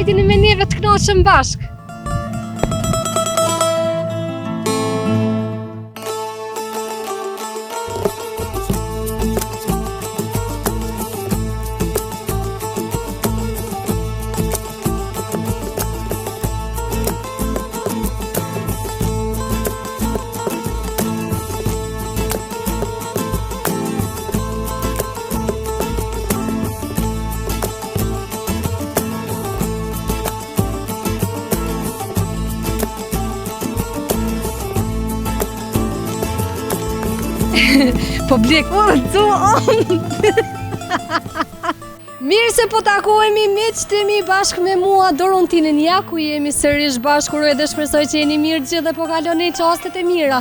Hajdini me neve të knoqëm bashk. Po blek, mirë se po takohemi miqtemi bashkë me mua Dorontinën, ja ku jemi sërish bashkur edhe shpresoj që jeni mirë gjithë dhe po kaloni çastet e mira.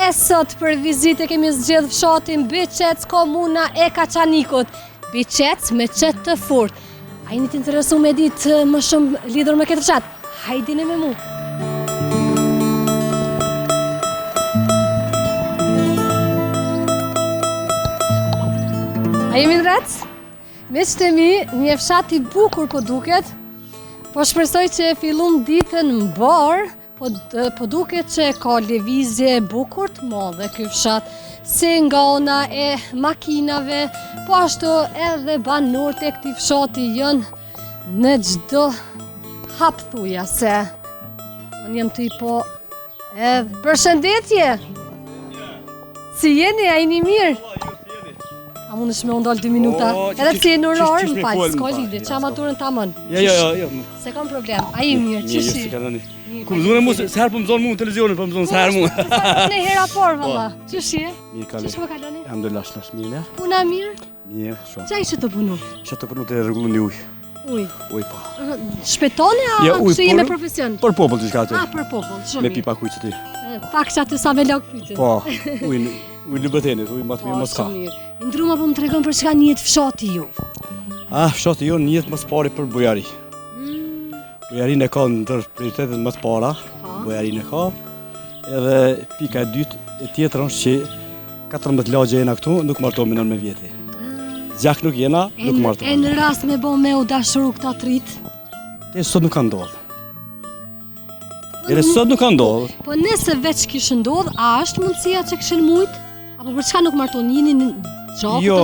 E sot për vizitë kemi zgjedh fshatin Biçec, komuna e Kaçanikut. Biçec me qet të furt. A jeni të interesuar me ditë më shumë lidhur me këtë fshat? Hajdini me mua. A jemi drejt? Miqtemi, një fshat i bukur po duket, po shpresoj që e fillon ditën mbar, po duket që ka lëvizje bukur të madhe ky fshat, si nga ana e makinave, po ashtu edhe banorët e këtij fshati janë në çdo hap thujase. Unë jam ty po edhe përshëndetje. Si jeni, a jeni mirë? A mund është me undal 2 minuta? Edhe pse je në orë, më falë, s'ka lidhje, qa maturën ta mën. Jo. Se kam problem, a i mirë, qëshi? Ku më zonë mu, se herë po më zonë mu në televizionin, po më zonë se herë mu. Në hera por, valla, qëshi? Mirë kalli. Qësh më kaloni? Alhamdulillah, shnash mirë, ne? Puna mirë? Mirë, shumë. Qa ishe të punu? Ishe të punu të rregullun një ujë. Uj. Uj, po. Shpetone, a kështu je me profesion? Për popull të shka të. Për popull, shumë Me pipa kujtë të ty. Pak që aty sa me lak pyte. Po, uj në bëtenit, uj më të mirë më s'ka. Ndruma po më tregon për çka njihet fshati ju. Fshati jo njihet më së pari për bujari. Bujarinë e ka ndër prioritetet më të para, bujarinë e ka. Edhe pika e dytë e tjetër është që 14 lagje jena këtu, nuk martohemi nën me vjeti. Gjak nuk jena, nuk martohemi. E në rast me bo me u dashuru këta trit? Te sot nuk ka ndodhë. Sot nuk ka ndodhë. Po nëse veç kishë ndodhë, a është mundësia që këshën mujtë? Apo për çka nuk marton, jeni në gjak? Jo,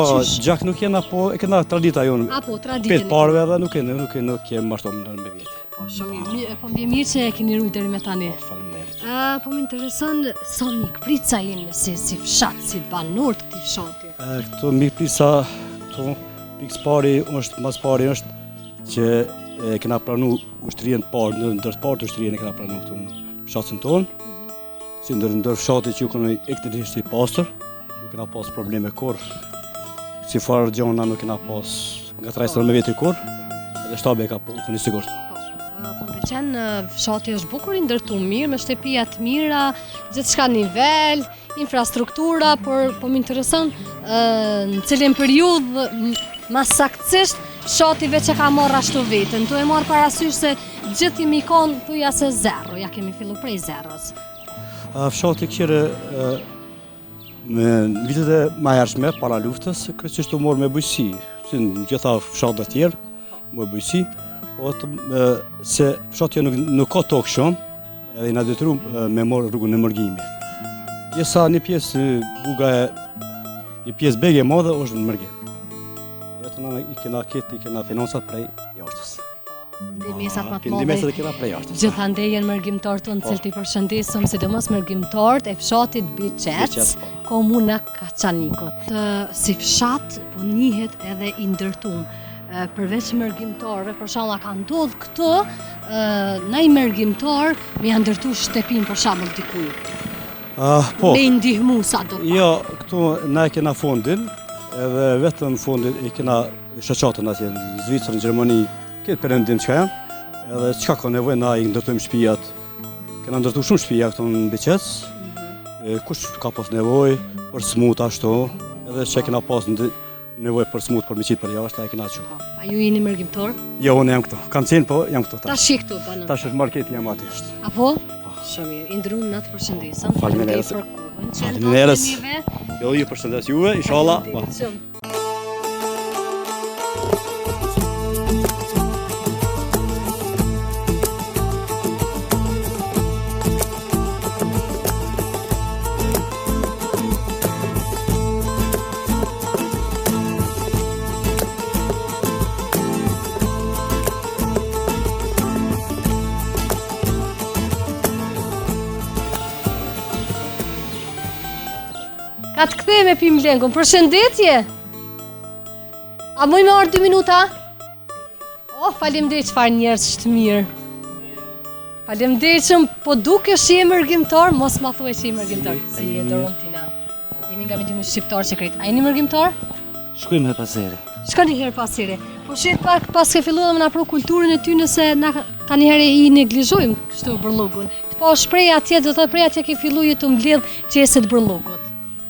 gjak nuk jena, po e kena tradita jonë. Po, traditën. 5 parve edhe nuk kem martohemi nën me vjeti. Po, shumë mirë. Po mbje mirë që e keni rujtë deri me tani. Faleminderit. Po më intereson sa mikprica jeni si fshat, si banor të këtij fshati. Këto mikprica, këto pikë pari është, mas pari është që e kena pranu ushtrinë parë, në ndër të parë ushtrinë e kena pranu këtu në fshatin tonë. Si ndër fshati që kënë ekstremisht i pastër, nuk kena pas probleme kur. Si farë gjona nuk kena pas nga trajstër me veti kur, edhe shtabe e ka kënë i sigurt. Po pëlqen fshati është bukur i ndërtuar mirë, me shtëpia të mira, gjithçka nivel, infrastruktura, por po më intereson në cilën periudhë më saktësisht fshati veç e ka marrë ashtu vetën. Tu e marrë parasysh se gjithë jemi konë thuja se zero, ja kemi fillu prej zeros. Fshati këshire në vitet e më hershme, para luftës, kryesisht u morë me bujqësi, si në gjitha fshatet e tjerë, me bujqësi, se fshati nuk ka tokë shumë, edhe i na detyru me morë rrugën e mërgjimit. Jesa një pjesë buga e një pjesë bege madhe është në mërgjim. I kena finansat prej jashtës. Ndihmesat më të Ndihmesat e kena prej jashtës. Gjithandej janë mërgjimtarët tonë, cilët i përshëndesëm, sidomos mërgjimtarët e fshatit Biçec, komuna Kaçanikut. Si fshat po njihet edhe i ndërtuar. Përveç mërgjimtarëve, për shembull ka ndodhur këtë, na i mërgjimtar me ja ndërtu shtëpinë për shembull dikujt. Po. Me ndihmu sa do. Jo, këtu na e kena fondin. Edhe vetëm fondit i kena shoqatën atje në Zvicër, në Gjermani, këtë perëndim çka janë. Edhe çka ka nevojë na i ndërtojmë shtëpiat. Kena ndërtuar shumë shtëpia këtu në Biçec. Kush ka pas nevojë për smut ashtu, edhe çka kena pas nevojë për smut për miqit për jashtë, ai kena çu. A ju jeni mërgjimtar? Jo, unë jam këtu. Kam qenë po, jam këtu tash. Tash këtu banon. Tash është marketi jam aty është. Apo? Shumë mirë. I ndrum na të përshëndesëm. Faleminderit. Faleminderit. Jo, ju përshëndes juve, inshallah. shpej me pim lengun. Përshëndetje. A mëj me orë 2 minuta? Oh, faleminderit çfarë njerëz të mirë. Faleminderit shumë, po dukesh je mërgjimtar, mos ma thuaj që je mërgjimtar. Si e Dorontina. Jemi nga mediumi shqiptar që krejt. A jeni mërgjimtar? Shkojmë herë pas here. Shkoni herë pas here. Po shet pak pas ke filluar me na pru kulturën e ty nëse na tani herë i neglizhojmë kështu bërllogun. Po shpreh atje do të prej atje ke filluar të mbledh qeset bërllogut.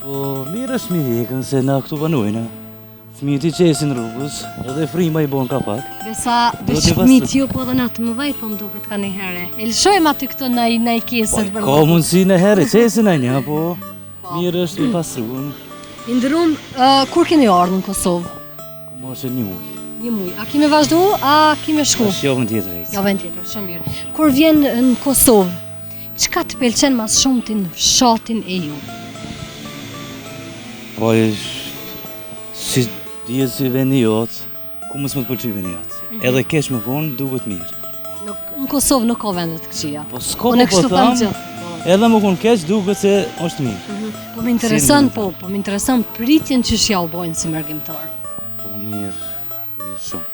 Po mirë është mi ikën se na këtu banojnë. Fëmijët i qesin rrugës, edhe frima i bon ka pak. Besa Do t'i fëmijët ju po dhe na të mëdhej po më duket kanë një herë. E lëshojmë aty këto na i keset Ka bërllogut. mundësi në herë qesin a një, po mirë është i pasruën. I ndërum, kur keni ardhur në Kosovë? Ku moshe një muj. Një muj. A kime vazhdu, a kime shku? Është javën tjetër e Javën tjetër, shumë mirë. Kur vjen në Kosovë, çka të pëlqen mas shumti në fshatin e ju? Po si dihet si vendi jot, ku mos më të pëlqej vendi jot. Edhe kesh më vonë duket mirë. Në Kosovë nuk ka vende të këqija. Po s'ka Unë po kështu po tham tham, që. edhe më kon keq duket se është mirë. Po më intereson, po më intereson pritjen që shja u bojnë si mërgjimtar. Po mirë shumë.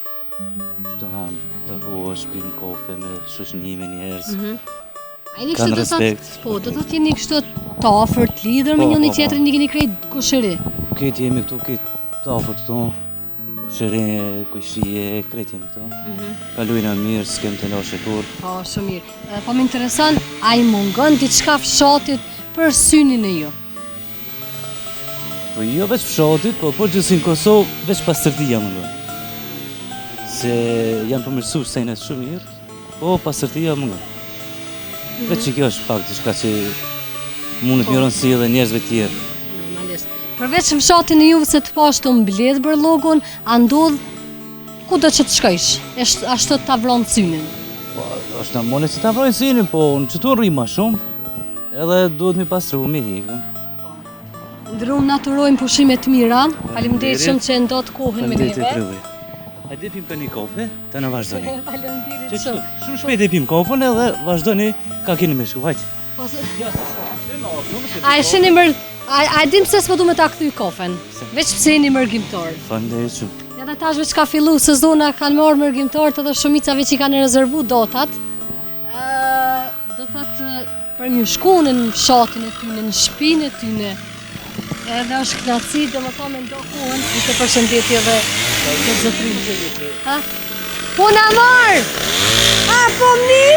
Çdo han, të huash pin kafe me shoqënime njerëz. A jeni Kanë kështu do respekt. thotë, po do thotë jeni kështu të afërt lidhur me Po, njëri po, po. tjetrin, jeni krejt kushëri. Këtë jemi këtu, këtë të afërt këtu. Shëre, kujshie, kretë jemi këtu. Kalujna mirë, s'kem të lashe kur. Po, shumë mirë. Po më intereson, a i mungon diçka fshatit për synin e ju? Po jo veç fshatit, po gjithësi në Kosovë, veç pastërtia më ngon. Se janë përmirësuar sejnet shumë mirë, po pastërtia më ngon. Veç që kjo është pak diçka që mund të mjeron si edhe njerëzve tjerë. Normalisht. Përveç fshatin e juve se të pash të mbledh bërllogun, a ndodh ku do që të shkojsh? Ashtu të tavron synin. Po, është në mone që ta vrojnë sinin, po në që tu rri ma shumë, edhe duhet mi pastru me hikën. Ndrum naturojmë pushime të mira. Faleminderit shumë që ndot kohën me neve. Hajde pim për një kafe, të në vazhdoni. Faleminderit Që shumë. shumë shpejt e pim kafën edhe vazhdoni ka keni me shku, hajtë. A e sheni a dim se s'po du me ta kthy kafen. Veç pse jeni mërgjimtar. Faleminderit shumë. Edhe tash veç ka fillu sezona, kanë marrë mërgjimtarët edhe shumica veç i kanë rezervu dotat. Do thotë për më shku në fshatin e tyne, në shtëpinë e tyne. Edhe është knatësi, dhe më thonë me ndo kohën, i të përshëndetje dhe të zotrim. Ha? Po na marë! A, po mni!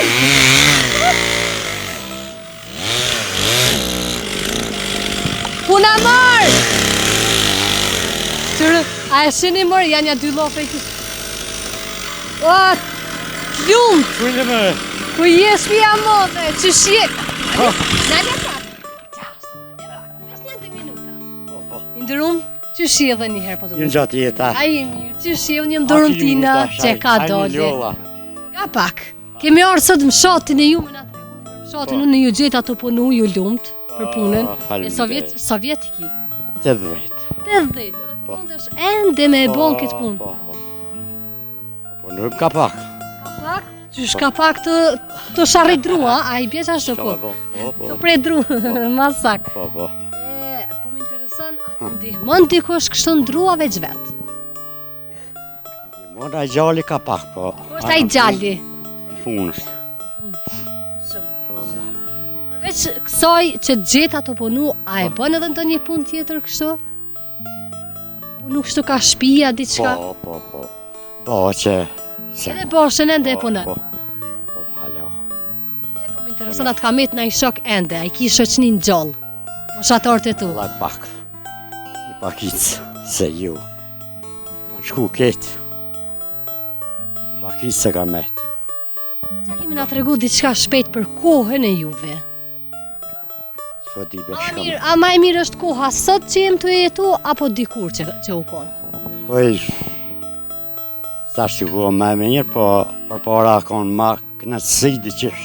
Po na marë! Qërë, a e shini mërë, janë ja 2 lofe i kështë. O, t'ljumë! Kujnë me! Ku je shpia modhe, që shjek? Në leka! Ndërum, që shje dhe njëherë po të Jënë gjatë jeta. A i mirë, që shje, unë jem Dorontina që ka doli. Ka pak. Kemi arë sot më shatin e ju me na tregu. Shatin unë ju gjithë ato punu, ju lumt për punën. E sovjetiki. 80. 80. Po. Mundesh ende me e bon këtë punë. Po nërëm ka pak. Ka pak? Qysh ka pak të sharrit drua, a i bjeq ashtu po. Të prej dru, masak. Po. Po më interesën, a të ndihmon dikush kështu në drua veç vetë. Mona i gjalli ka pak, po. Po është a i gjalli. Punës. Përveç kësaj që gjeta të punu, a e bën edhe ndonjë punë tjetër kështu? Punu kështu ka shtëpia, diçka? Po. Po, që... Edhe boshën ende e punën. Po, halo. Po më intereson atë kamet në i shok ende, a i ki shoqnin gjallë. Moshatorët e tu. Valla pak. I pakicë, se ju. Më shku ketë. I pakicë se ka metë. Qa kemi na tregu diçka shpejt për kohën e juve? Po di A beshkam. mirë, a ma e mirë është koha sot që jem të jetu, apo dikur që u konë? Po i... Sa shqyko me mirë, po për para konë ma knatësi di qësh.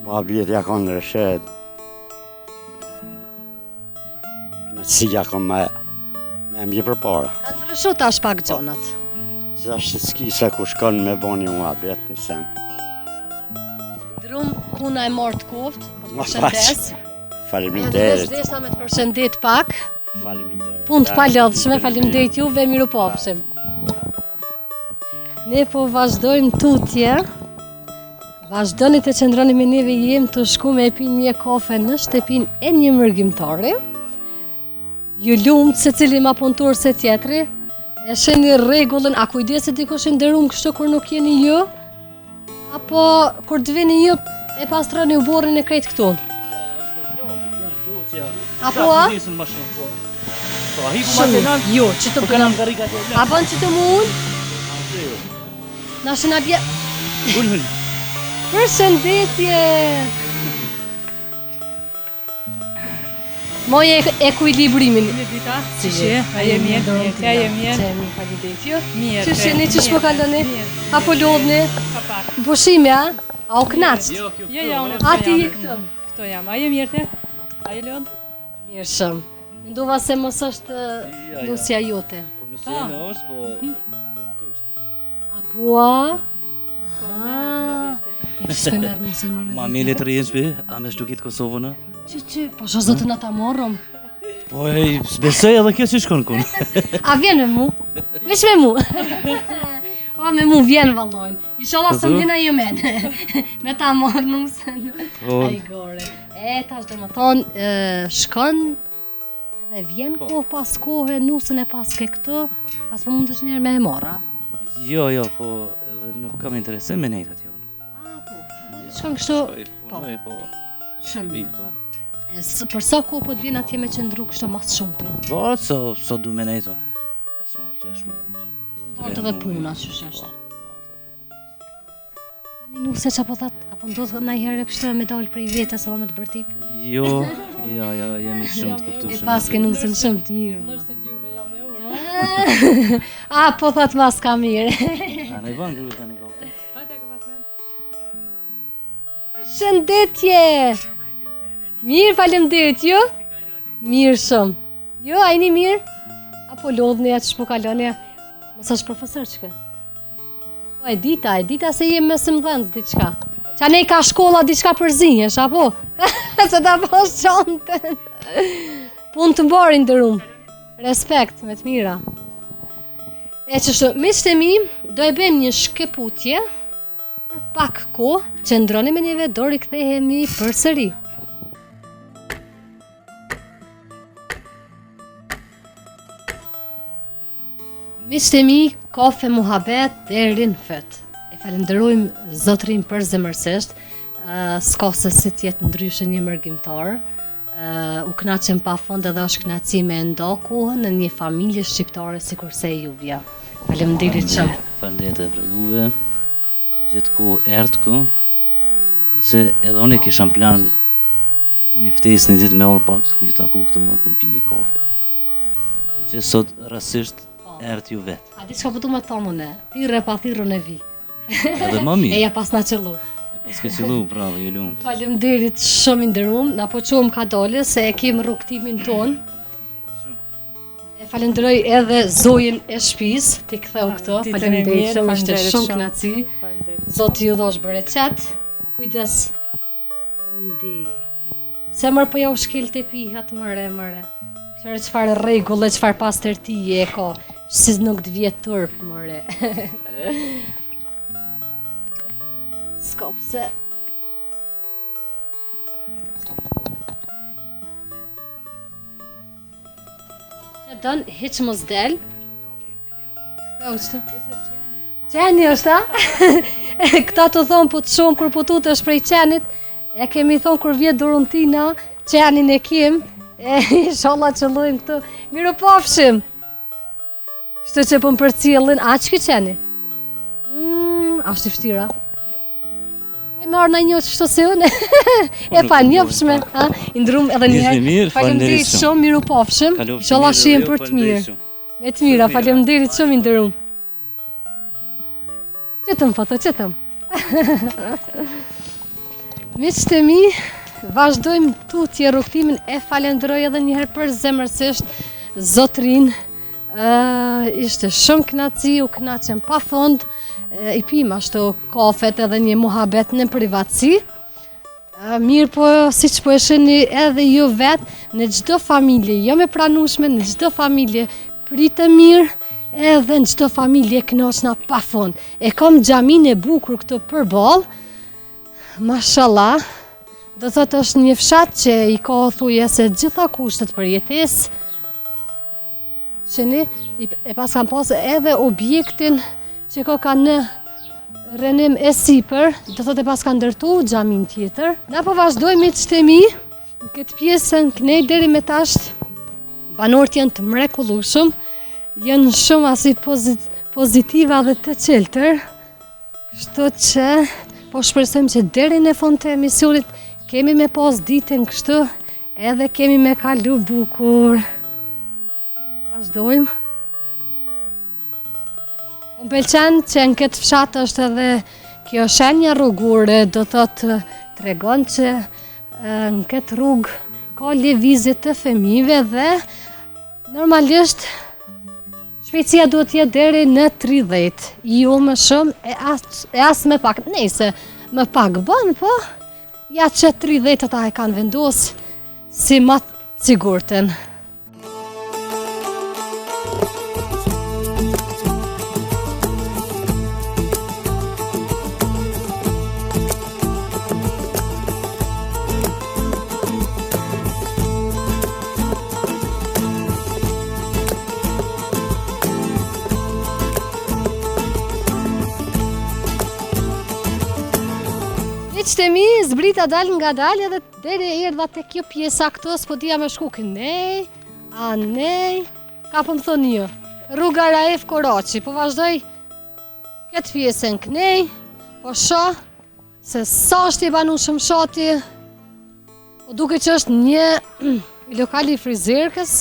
Ma vjetja konë rëshet. Knatësia konë me mirë për para. Ka ndryshu tash pak gjonat. Zashtë s'ki se ku shkon me boni mua bet një sen. Drum, puna e marrë të koft, po të Ma përshëndes. Faleminderit. Desha me të përshëndet pak. Faleminderit. Punë të palodhshme, faleminderit juve, mirupafshim. Ne po vazhdojmë tutje. Vazhdoni të qëndroni me neve, jem të shku me pi një kafe në shtëpinë e një mërgjimtari. Ju lumt se cili ma punëtor se tjetri. E sheni rregullën, a kujdeset dikush i nderuar kështu kur nuk jeni ju? Apo kur të vini ju e pastroni uborrin e krejt këtu? Apo a? Po, a hiku makinan? Jo, që të Po kanë garigat e A bën që të mund? Na shëna bje... Ullën. Përshëndetje! Moje ekuilibrimin. Si je? A je mirë? Ja je mirë? Qemi, faleminderit ju. Mirë. Që sheni, që shpo kaloni? Mirë. Apo lodhni? Pushime, a? A o knaqët? Jo, unë A ti je këtu? Këto jam. A je mirë te? A je lodh? Mirë shumë. Mendova se mos është lusja jote. Po nëse në është, po... Apo a? Aha. E pësme mërë nëse mërë. Ma me letë rejnëshme, a me shtukit Kosovën, a? Që, po shë zotën ata morëm. Po e, s'besoj edhe kjo si shkon kun. A vjen me mu? Vesh me mu. O, me mu vjen vallojnë. Inshallah së më vjen ajo men. Me ta morë nusën. Po. Ai gore. E, tash do më thonë, shkon dhe vjen kohë pas kohë, nusën e pas ke këtë, as po mund është njerë me e mora. Jo, po, edhe nuk kam interesim me nejtat jo. Shkon kështu, Po, shumë. po. Për sa kohë po të vjen atje me qëndru kështu mas shumë ti. Po, so du me nejton e. 5 muaj, 6 muaj. Dorë dhe puna, që është. Tani nuk se që po thatë, apo ndodhë nga herë kështu me dalë prej vetës edhe me të bërtit. Jo, jemi shumë të E kuptushëm. pas ke nusën shumë të mirë. A, po thatë mas ka mirë. A ne ban gruja tani kohë. Shëndetje! Mirë, faleminderit ju? Mirë shumë. Jo, a jeni mirë? Apo lodhni atë shpo kaloni? Mos është profesor çka? Po e dita se jem mes mëdhenës diçka. Qa ne ka shkolla diçka për zinjesh, apo? Se ta posh çantën. Punë të mbarin ndërum. Respekt, me të mira. E qështu, miqtë e mi, do e bëjmë një shkëputje për pak kohë, qëndroni me neve, do rikthehemi përsëri. Miqtë e mi, kafe muhabet deri në fët. E falenderojmë zotrin për zemërsisht, s'ka se si tjetë ndryshe një mërgjimtar. U knaqem pa fond edhe është knaqësi me nda kohën në një familje shqiptare si kurse e juvja. Faleminderit shumë. Faleminderit edhe për juve. Gjithë ku erdhë ku. Se edhe unë e kisha në plan unë i ftesë një ditë me orë pak, një taku këtu me pi një kafe. Që sot rasisht erdhë ju vetë. A di çka po du me thonë une? Thirrë pa thirrën e vi. Edhe më mirë. Eja pas na qëllu. Pas ke qëllu, bravo, ju lumë. Faleminderit shumë i nderuar, na po çuam ka dole se e kem rrugtimin ton. E falenderoj edhe Zojën e shtëpisë, ti ktheu këto. Faleminderit shumë, ishte shumë kënaqësi. Zoti ju dhosh bereqet. Kujdes. Undi. Se mërë po ja u shkel të pihat mëre. Qërë qëfar regullë, qëfar pastërtije e ka, si nuk të vjetë turp mëre. S'ka pse. Që dënë, hiq mos del. Qeni është, a? Këta të thonë po të shumë kur po tut është prej qenit, e kemi thonë kur vjetë Dorontina, qenin e kim, inshallah qëllojmë këtu. Miru pafshim. Shtë që po më përcjellin, a që ki qeni? Ashtë i fështira? E me arë në një që shto se unë? E pa njëfshme, i ndrum edhe njëherë. Mirë, Faleminderit shumë, miru pafshim. Inshallah shihem për të mirë. Me të mira, faleminderit shumë i ndërum. Qëtëm, foto, qëtëm. Miqtë e mi, vazhdojmë tutje rrugtimin, e falenderoj edhe njëherë për zemërsisht zotrin. Ishte shumë kënaqësi, u kënaqem pa fond, i pim ashtu kafet edhe një muhabet në privatësi. Mirë po, si që po e sheni edhe ju vetë, në gjdo familje, jo me pranushme, në gjdo familje pritë mirë, edhe në gjdo familje knoqna pa fund. E kom gjamin e bukur këtë përball, mashallah, do thotë është një fshat që i ka thujese gjitha kushtet për jetesë. Sheni, e pas kam pas edhe objektin që ka në rënim e sipër, do thotë e pas ka ndërtu gjamin tjetër. Na po vazhdojmë me qëtemi, në këtë pjesën kënej deri me tasht, banorët janë të mrekullueshëm, janë shumë asi pozitiva dhe të qeltër, kështu që po shpresojmë që deri në fund të emisionit kemi me pas ditën kështu, edhe kemi me kalu bukur. Vazhdojmë. Më pëlqen që në këtë fshat është edhe kjo shenja rrugore, do thotë tregon që në këtë rrugë ka lëvizje të fëmijëve dhe normalisht shpejtësia duhet të jetë deri në 30, jo më shumë e as më pak. Nëse më pak bën, po ja që 30 ata e kanë vendosur si më të sigurtën. Miqtemi, zbrita dal nga dal edhe deri erdha te kjo pjesa këtu, s'po dija me shku kënej, a nej, ka po më thonë një, rruga Raef Koraçi, po vazhdoj këtë pjesën kënej, po shoh se sa është i banueshëm shati, po duke që është një lokal i frizerkës,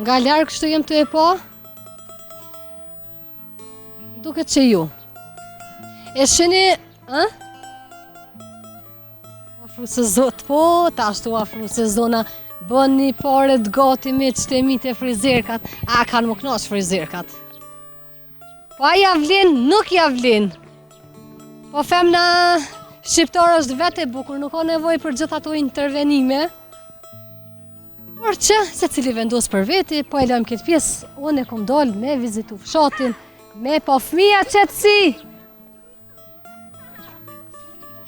nga larg kështu jem të e po, duket që ju. E shini, afru se zot, po, ta ashtu afru se zona, bëni paret gati me qëtemit e frizerkat, a kanë më knosh frizerkat. Po a ja vlen, nuk ja vlen. Po femna shqiptar është vetë e bukur, nuk ka nevojë për gjithë ato intervenime. Por që, se cili vendos për veti, po e lajmë këtë pjesë, unë e kom dollë me vizitu fshatin, me po fëmija qetësi.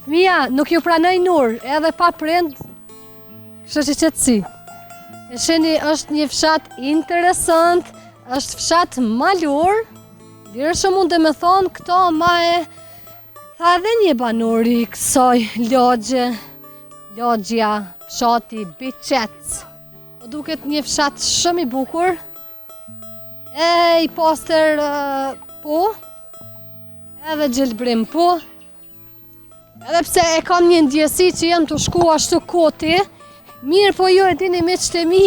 Fëmija, nuk ju pranoj nur, edhe pa prind, kështu që qetësi. E sheni, është një fshat interesant, është fshat malur, lirë shumë mund dhe me thonë, këto ma e tha edhe një banori kësoj logja, fshati, Biçec. Po duket një fshat shumë i bukur, e i poster po, edhe gjelbrim po, edhe pse e kam një ndjesi që janë të shku ashtu koti, mirë po ju e dini me qëtë mi,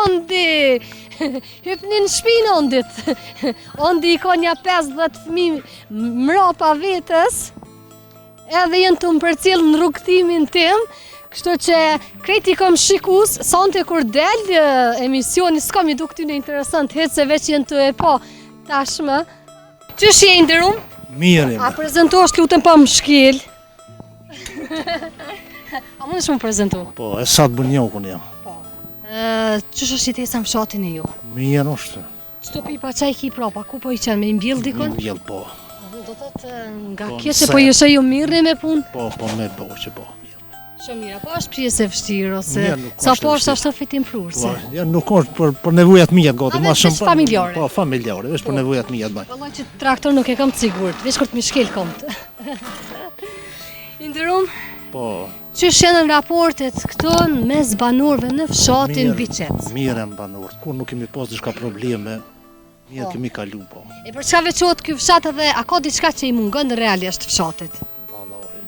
ondi, hypni në shpinë ondit, ondi i ka një 50 fëmijë mrapa vetës, edhe jenë të më përcil në rrugtimin tim, kështu që krejti kom shikus, sante kur del emisioni, s'kam i duk ty në interesant, hetë se veç jenë të e po tashmë. Qësh je ndërum? Mirë. A prezentosh lutën pa më shkel? A mund është më prezentu? Po, e sa të bënjohë kënë jam. Qësh është i tesa më shatin e ju? Mirë është. Qëto pipa qaj ki prapa, ku po i qenë me imbjell dikon? Imbjell, po. Do thotë nga Po, kje që në po sen. jeshë ju mirë me punë? Po, me po që po, mirë. Shumë mirë, po është pjesë e vështirë, ose Mirë, nuk sa është po e është vështirë. ashtë fitim prurë, Po, se. ja, nuk është për nevojat mija gati, A, ma veç shumë familjare. Po, familjare, veç për nevojat mija të baj. Vëllaj që traktor nuk e kam të sigurt, veç kur të mi shkel kom të. Inderum, Po, që shenë raportet këto mes banorëve në fshatin Biçec? mirë e më banorët, kur nuk kemi pas diçka probleme, mirë Po. kemi kalu, po. E për çka veçohet ky fshat edhe a ka diçka që i mungon realisht fshatit? Vallai,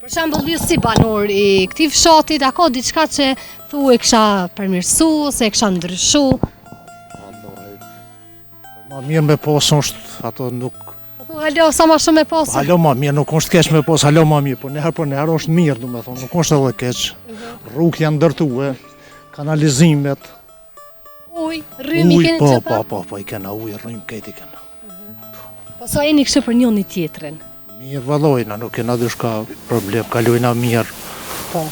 Për shembull, ju si banor i këtij fshatit, a ka diçka që thu e kisha përmirësu, se e kisha ndryshu? vallai. Ma mirë me pas është, ato nuk, Po halo, sa ma shumë e pasë? halo ma mirë, nuk është keq me pas, halo ma mirë, po njëherë për njëherë është mirë, du me thonë, nuk është edhe keq. Rrugë janë ndërtue, kanalizimet, Uj, rrymi keni që po, i kena ujë, rrymë këtë i kena. Po sa jeni kështu për njëri tjetrin? Mirë valojna, nuk kena dyshka problem, kalojna mirë. Po.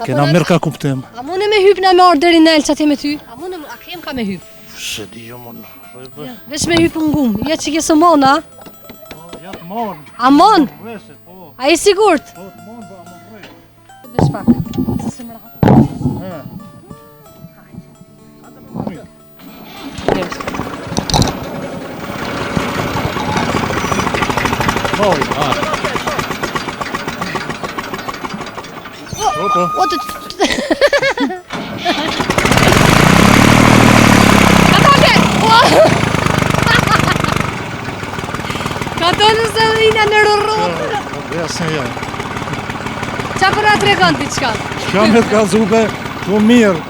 Kena mirë ka kuptim. A mune me hyp në me orderi në elë që ati me ty? A kem ka me hyp? Se di jo mon. Vesh me hyp në gumë, ja që kesë mon, a? Ja të mon. A mon? Po. A i sigurt? Po të mon, po a mon rrej. Vesh pak, se se më rahat. Voj, a. Po. O të... Ka të nëse dhe ina në rrërrot. Ja se ja. Qa përra të regon t'i qka? Shka me të kazupe, të mirë.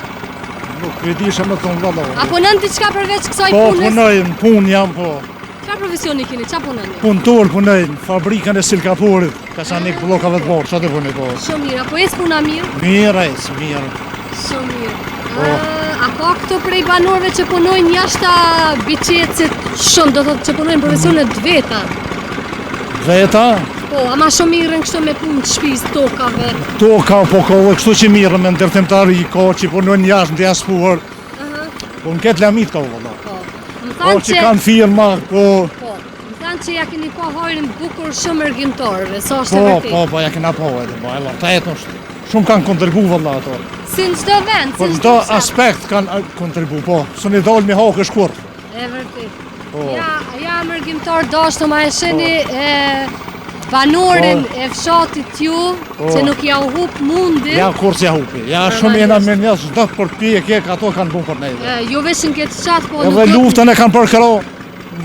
Nuk vedisha me të në valoj. A punën t'i qka përveç kësaj Po, punës? punojnë, pun jam po. Qa profesioni kini, qa punën? Punëtor punojnë, fabrikën e silkaporit. Kasanik blokave të borë, qa të puni po? Shumë mirë, apo jesë puna mirë? Mirë, mirë. Shumë mirë. A ka këto prej banorëve që punojnë jashta biqecit shumë, do thotë që punojnë profesionet veta? Veta? Po, ama shumë mirën kështu me punë të shpis, tokave. Toka, po ka dhe kështu që mirë me ndërtimtari, ka që punojnë jashtë në diasporë. Po në ketë lamit ka vëlla. Po, më Po thanë që që... kanë firma, po... Po, më thanë që ja keni po hojrin bukur shumë ergjimtorëve, sa është e vërtit? Po, ja kena po edhe, po, e vërtet është. Shumë kanë kontribu vëlla ato. Si në çdo vend, Po si në në çdo çdo fshat. aspekt kanë kontribu, po. Së një dalë me hakë shkur. E vërtet. Po. Ja mërgjimtar dashtë ma e sheni banorin e fshatit ju, që nuk ja u hup mundi. Ja kur që ja hupi. Ja shumë jena me njës, çdo përpjekje ato kanë bu për nejve. Jo veç në këtë fshat, po Edhe luftën e kanë përkëro,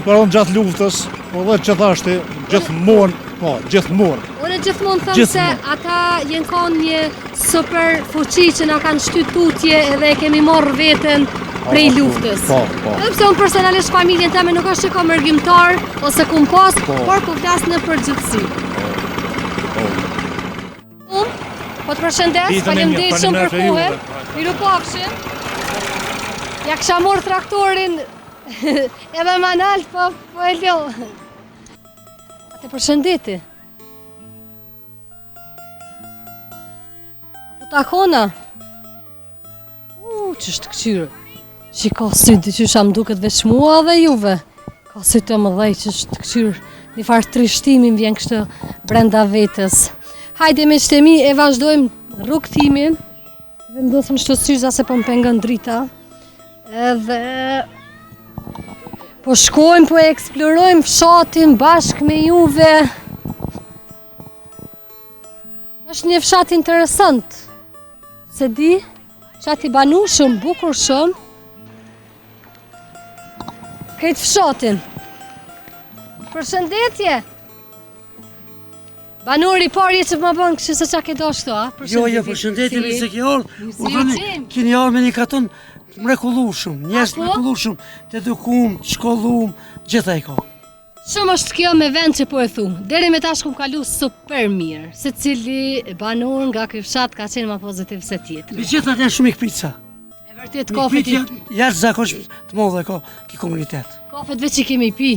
gjatë luftës, po dhe që thashti, gjithmonë, po, gjithmonë. Unë gjithmonë thëmë se ata jenë kanë një super fuqi që na kanë shtyt tutje edhe e kemi marrë veten prej luftës. Po. Edhe pse unë personalisht familjen teme nuk është që kam mërgjimtar ose kum pas, por po flas në përgjithësi. Po të përshëndes, faleminderit shumë për kohën. Miru pafshim. Ja kisha morë traktorin edhe manal, po e lo. A të përshëndeti. Apo takona. Ç'është këqyrë. Shiko sytë që sham duket veç mua dhe juve. Ka sytë të mëdhej që është këqyrë. Një farë trishtimi vjen kështë brenda vetës. Hajde me qëtemi e vazhdojmë rrugtimin. Vendosim shto syza se po më pengon drita. Edhe po shkojmë, po e eksplorojmë fshatin bashkë me juve. Është një fshat interesant. Se di, fshat i banu shumë, bukur shumë. Këtë fshatin. Përshëndetje. Banori parje që më bënë kështë se qa ke dashtu, a? Jo, përshëndetje me se ke orë. Si U thoni, qenë? keni orë me një katon mrekullueshëm, njerëz Apo? mrekullueshëm, të edukum, të shkollum, gjitha i ka. Shumë është kjo me vend që po e thu. Deri me tash kum kalu super mirë. Se cili banor nga ky fshat ka qenë më pozitiv se tjetri. Me gjithat janë shumë ikprica. E vërtet kafet Jashtë zakonshëm të mëdha ka ki komunitet. Kafet veç i kemi pi.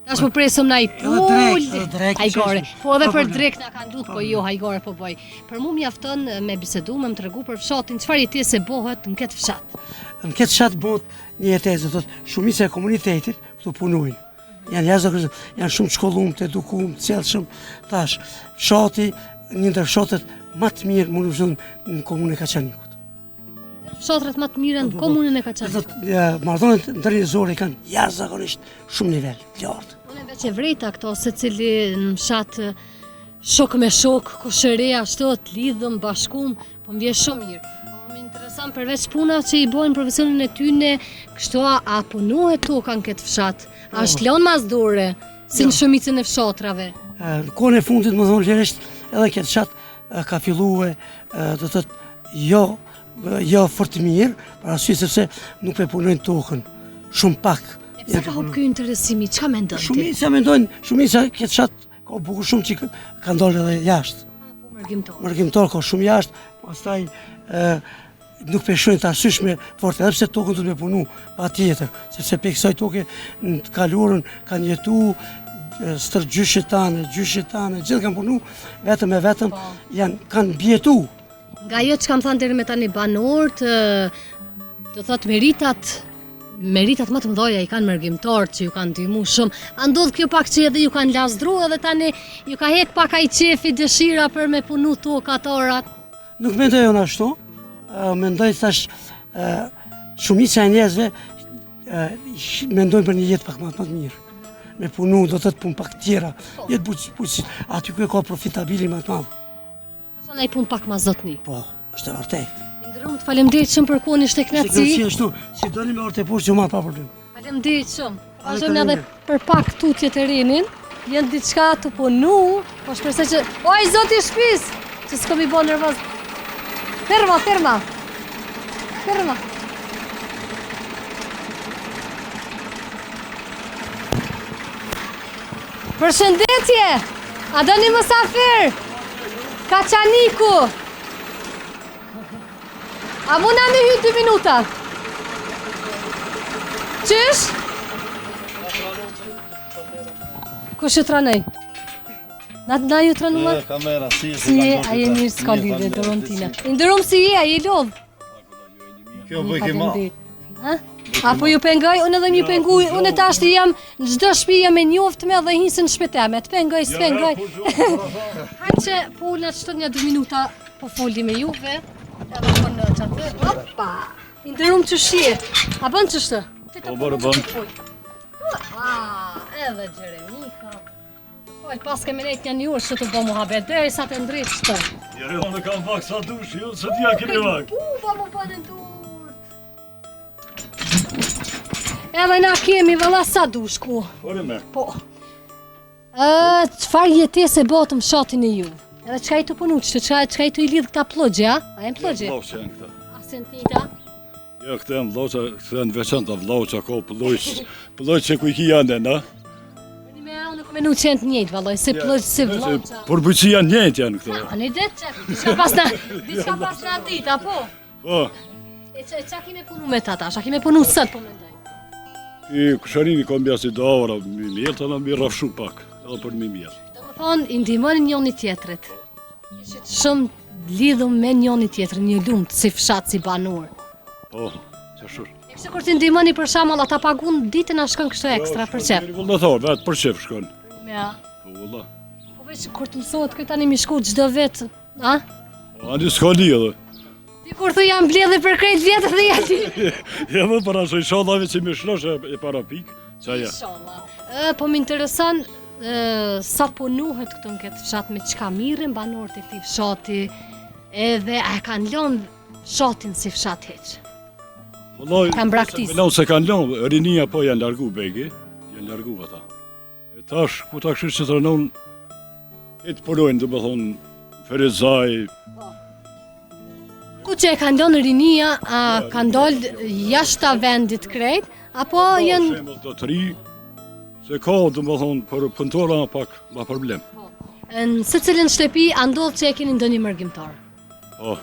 Tash po presëm na i Edhe drek, hajgore. qeshme. Po edhe Po, për po, drek na kanë lut, po jo hajgore po bëj. Për mu mjafton me bisedu, me më tregu për fshatin, çfarë jetese bëhet në këtë fshat. Në këtë shat bëhet një jetesë, do thotë, shumica e komunitetit këtu punojnë. Janë jashtëzakonisht, janë shumë të shkollum, të edukum, të cilëshëm. Thash, fshati, një ndër fshatet më të mirë mund të thonë në komunën e Kaçanikut. Fshatrat më të mira në komunën e Do Kaçanikut. thotë, marrëdhëniet ndërnjerëzore kanë jashtëzakonisht shumë nivel të lartë. Unë veç e vrejta këto, se cili në fshat shok me shok, kushëre ashtu, të lidhëm, bashkum, po më vjen shumë mirë. Po më interesant përveç puna që i bojnë profesionin e tyne, kështu a punohet toka në këtë fshat? A është lënë masdore, si në shumicën e fshatrave? Në kohën e fundit, më thonë vlerësisht, edhe këtë fshat ka filluar, do të thotë, jo fort mirë, për arsye sepse nuk e punojnë tokën, shumë pak. E pse ka hop ky interesimi, çka mendon ti? Shumica mendojnë, shumica këtë fshat ka bukur shumë që ka ndalë edhe jashtë. Po mërgjimtor. Mërgjimtar ka shumë jashtë, pastaj nuk peshojnë të arsyeshme fort, edhe pse tokën du të me punu, pa tjetër, sepse pe kësaj toke në të kalurën kanë jetu stër gjyshit tane, gjithë kanë punu, vetëm e vetëm, kanë bjetu. Nga jo që kam thënë deri me tani banorët, do thot meritat më të mëdha i kanë mërgjimtarët që ju kanë ndihmu shumë. A ndodh kjo pak që edhe ju kanë lasdru edhe tani ju ka hek pak ai qefi, dëshira për me punu tokat, orat? Nuk mendoj unë ashtu, mendoj thash shumica e njerëzve mendojnë për një jetë pak më të mirë. Me punu do të punë pak tjera, jetë bujqësit, aty ku e ka profitabili më të madh. Sa ai pun pak më zotni. Po, është e vërtetë. Ndërrumt, faleminderit shumë për kohën, ishte Si kënaqësi. ashtu, si doni me orë të pushtë, ju marr pa problem. Faleminderit shumë. Vazhdojmë edhe për pak tutje të rinin. Jenë diçka të punu, po shpresoj që... Oj, zoti i shtëpis! Që s'kom i bo nervoz. Ferma. Përshëndetje! A do një mësafir? Kaçaniku! A muna me hy 2 minuta? Qysh? Kush ju tranej? Na ju tranuar? Kamera, si A je mirë, s'ka lidhje, doron tina. Ndërum si je, a je lodh? Kjo bëj ke ma. Ha? Apo ju pengoj, unë edhe më ju penguj, unë tash jam në çdo shtëpi jam e njoftme dhe hisin në shtëpi të pengoj, s'pengoj. Hajde që po ulna çto një 2 minuta po foli me juve. Edhe po në çatë. Hoppa. Ndërum çushi. A bën çështë? Po bën. Edhe Gjeremika. Po pas kemi nejt një orë që të bo muhabet deri sa të ndrit çto. Jere unë kam vak sa dush, jo se t'ja kemi vak. Po më bënë dur. Edhe na kemi valla sa dush ku. Ore me. Po. Çfarë jetese botëm shotin e ju? Edhe çka i të punu, çka i të i lidh këta plogje, a? A jem plogje? Vlloqe janë këta. Asentita. Jo, këta janë vlloqa, këta janë veçanta vlloqa, ko pëllojq që ku i ki janë, na? Unë kom menu qenë të njëjtë valloj, si plogje, si vlloqa. Por bëjqi janë njëjtë janë këta. A një det që, diçka pas na dita, po? Po, E qa kime punu me ta tash, a kime punu sët po mendoj? i kusharini kom bja si davra, mi mjellë, të na mi rafshu pak, edhe për mi mjellë. Do më thonë, i ndihmoni njoni tjetrit. Ishit shumë lidhëm me njoni tjetrin, një lumt, si fshat, si banor. Po, që shur. E kështë kur ti ndihmoni për shembull ata pagun ditën a shkon kështu ekstra për qef. Vullnetar, vetë për qef shkon. Ja. Po, vulla. Po veç kur të mësohet këtë tani mi shku çdo vet, a? Andi s'ka li edhe. Ti kur thu jam bledhe për krejt vjetër dhe jati. Ja më para shoj shodhave që mi shlosh e para pik, qa ja. Inshallah. Po më intereson sa punohet këtu në këtë fshat me çka mirën banorët e këtij fshati, edhe a kanë lënë fshatin si fshat hiç. Wallahi, Kanë braktis. Menon se kanë lënë, rinia po janë largu begi, janë largu ata. E tash, ku ta këshirë që të rënon, e të punojnë, dhe më thonë, Ferezaj, Ku që e kanë lënë rinia, a kanë dalë jashta vendit krejt, apo janë... shembull të tri, se ka, dhe më thonë, për punëtora pak, ma problem. Në se cilin shtëpi, a ndodhë që e keni ndonjë mërgjimtar? Po,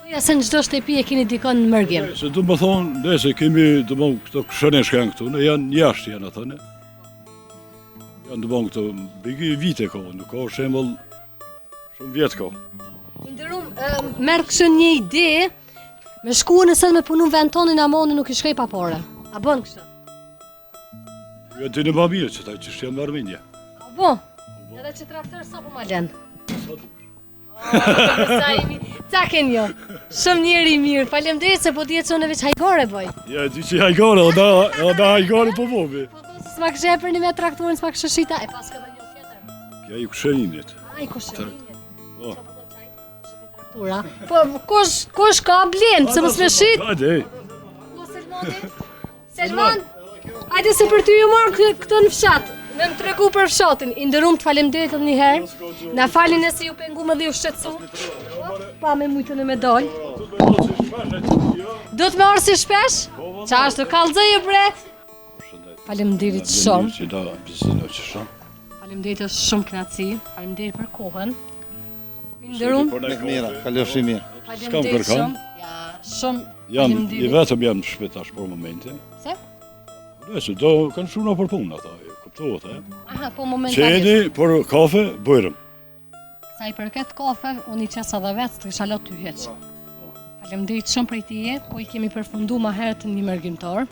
Ja se në çdo shtëpi e keni dikon në mërgjim. se dhe më thonë, ne se kemi, dhe më këto këshëne shkanë këtu, ne janë jashtë janë atë, ne. Janë dhe më këto, bigi vite ka, nuk ka shembull, shumë vjetë ka. Ndërum, merë këshën një ide, me shku nëse me punu vend tonin amoni nuk i shkej pa pare. A bën kështë? Jo ti në ma mirë që ta që shtë janë Armenja. A bo? Edhe që traktor sa po ma len? Ca ken jo? Shumë njeri mirë, faleminderit se po djetë që unë veç hajgore bëj. Ja, ti që hajgore, da hajgore po bobi. Po do se s'ma kështë e për një me traktorin, s'ma kështë shita, e pas ka dhe një tjetër. Kja i kusheninit. A i kusheninit. Po. Po kush ka blenë, se mos me shit. Hajde, Po Selmani? Selman? Hajde se për ty ju marrë këtë në fshat. Me më tregu për fshatin. I ndërum të falemderit edhe një herë. Na falin e se ju pengu me dhe ju shqetsu. Pa me mujtën e me dal. Do të me orë si shpesh? Qa është të kalzëj e bre? Falemderit shumë. që da bizino që shumë. Falemderit është shumë knaci. Falemderit për kohën. I ndërum. Mira, kalofshi mirë. Falemderit kërkan. shumë. Ja, shumë. Janë, i falemderit. vetëm janë në shpetash për momente. Se? Nëse do kanë shuna për punë ata, kuptohet, e? Aha, po momentalisht. Qeni, por kafe, bojrëm. Sa i përket kafe, unë i qesa dhe vetë, të kisha lot ty heq. Faleminderit shumë prej tije, po i kemi përfundu ma herët një mërgjimtar.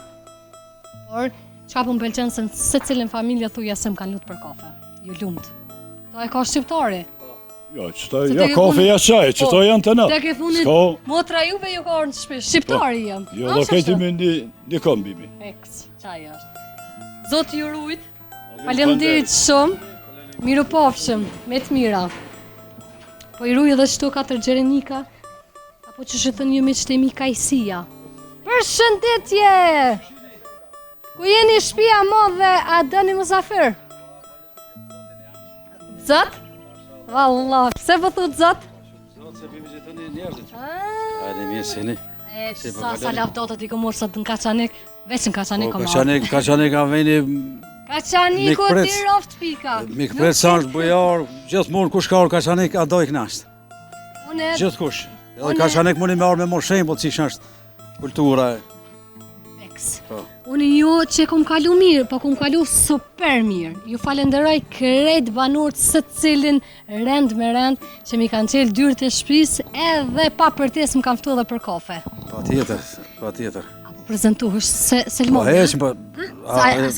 Por, qa po më pëlqen se cilin familje thuja se më kanë lutë për kafe. Ju lumt. To e ka shqiptari. Ja, kafe, ja qaj, qëto janë të natë. Dhe ke funit, motra juve ju ka orë në shpish, shqiptari jam. Jo, dhe kejti me një kombimi. Eks, qaj është. Zotë ju rujt, faleminderit shumë, miru pafshëm, me të mira. Po i ruj edhe shtu 4 Gjerenika, apo që shëthën ju me qëtemi Kajsia. Përshëndetje! Ku jeni shpia modhe, a dëni musafir? Zot? Wallah, pse po thot zot? Zot, se bimi që të një njerëzit. Ajde, mirë seni. E, që sa lavdotët i këmurë sot në Kaçanik, veç në Kaçanik kom Kaçanik ka veni... Kaçaniku ti roft pika. Mikë pret sa është bujar, gjithë mund kush ka orë Kaçanik, a do i knasht. Gjithë kush. Edhe Kaçanik mundi me orë me mor shembull si është kultura e. Unë jo që kom kalu mirë, po kom kalu super mirë. Ju falenderoj krejt banorët së cilin rend me rend që mi kanë qelë dyrët e shpis edhe pa përtes më kanë ftu edhe për kafe. Pa tjetër. Prezentuhësh Selmon. Po heqim,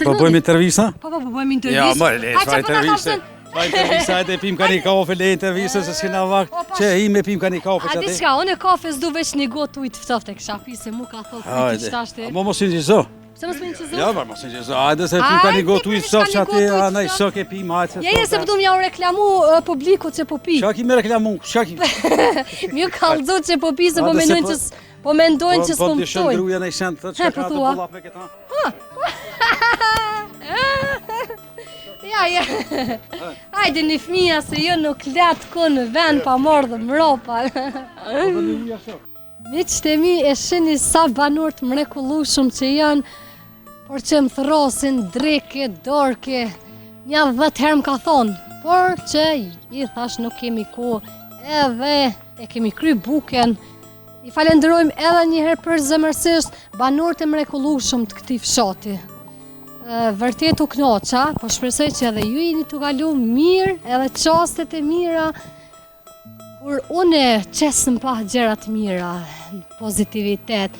po bëjmë intervista? Po bëjmë intervista. Ja, mërë, fa intervista. Pa intervista, e pim ka një kafe, le intervista, se s'kina vak, që i me pim ka një kafe që ati. A di qka, unë e kafe s'du veç një gotë ujtë ftoft e kësha pi, se mu ka thot kujtë qëtashti. A mo mos një gjizo? Se mos me një qëzo? Ja, mos një gjizo, ajde se pim ka një gotë ujtë ftoft që ati, anaj sok e pim, ajde se... Je se përdum ja u reklamu publiku që po pi. Qa ki me reklamu, qa ki... Mi u kalëzo që po pi, se po mendojnë që... Po mendojnë që s'po dishën gruja në i shendë, thët që ka të bullap me këta. Ja. Hajde një fmija se jo nuk letë ku në vend pa morë dhe mropa. Miqtë e mi e sheni sa banorët mrekullueshëm që janë, por që më throsin dreke, dorke, një 10 herë më ka thonë, por që i thash nuk kemi ku, edhe e kemi kry buken. I falenderojmë edhe njëherë për zemërsisht banorët e mrekullueshëm të këtij fshati. Vërtet u knoqa, po shpresoj që edhe ju jeni të kalu mirë, edhe çastet e mira, kur unë qesëm pa gjërat mira, pozitivitet,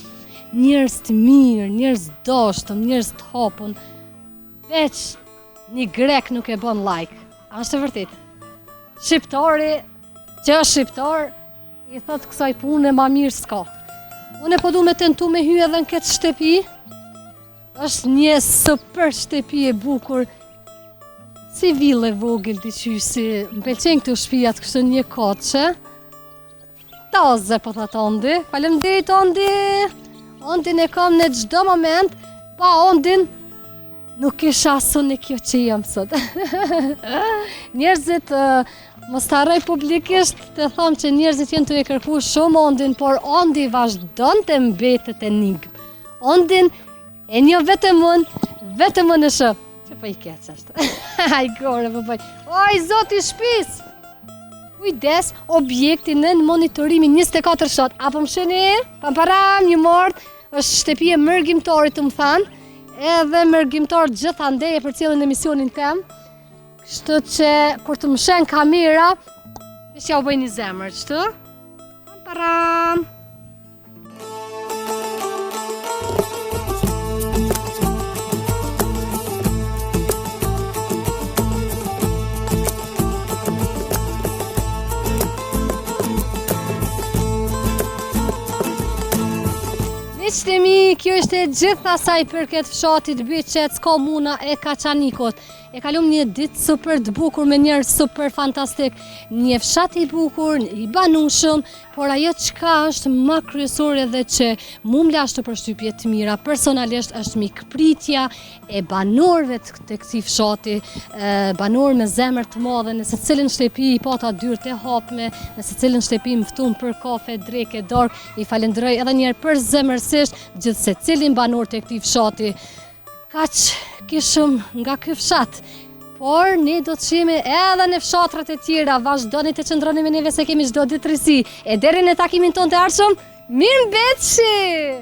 njerëz të mirë, njerëz dashtëm, njerëz të hapun, veç një grek nuk e bën like. A është e vërtet? Shqiptari, që është shqiptar, i thot kësaj pune ma mirë s'ka. Unë po du me tentu me hy edhe në këtë shtëpi, është një super shtëpi e bukur, si ville vogël diqysi, më pëlqen këtu shtëpijat kështu një koqe. Taze po thot Ondi, faleminderit Ondi. Ondin e kam në çdo moment, pa Ondin nuk isha asun e kjo që jam sot. Njerëzit, mos të harroj publikisht të them që njerëzit jenë të e kërku shumë Ondin, por Ondi vazhdon të mbetet enigmë. Ondin e një vetëm unë në shë. Që po i keq është. Aj gore, po bëj. Oj, zoti shpis! Kujdes, objekti në monitorimin 24 shot. Apo më sheni, pamparam, një mort, është shtëpi e mërgjimtarit të më thanë, edhe mërgjimtar gjithandej e për cilën emisionin tem. Kështu që, kur të më shen kamera, ishja u bëj një zemër, qëtu? Pamparam! Miqtë e mi, kjo është e gjitha saj për këtë fshatit Byqec, komuna e Kaçanikut. E kalum një ditë super të bukur me njerëz super fantastik, një fshat i bukur, i banushëm, por ajo çka është më kryesore dhe që mu më lashtë përshtypje të mira, personalisht është mikpritja e banorëve të këtij fshati, banorë me zemër të madhe, në secilin shtëpi i pata dyrët e hapme, në secilin shtëpi më ftun për kafe, dreke, dark. I falenderoj edhe një herë për zemërsisht gjithë secilin banor të këtij fshati. Kaq kishëm nga ky fshat, por ne do të shihemi edhe në fshatrat e tjera. Vazhdoni të qëndroni me neve se kemi çdo ditë risi. E deri në takimin tonë të ardhshëm, mirëmbëjtje!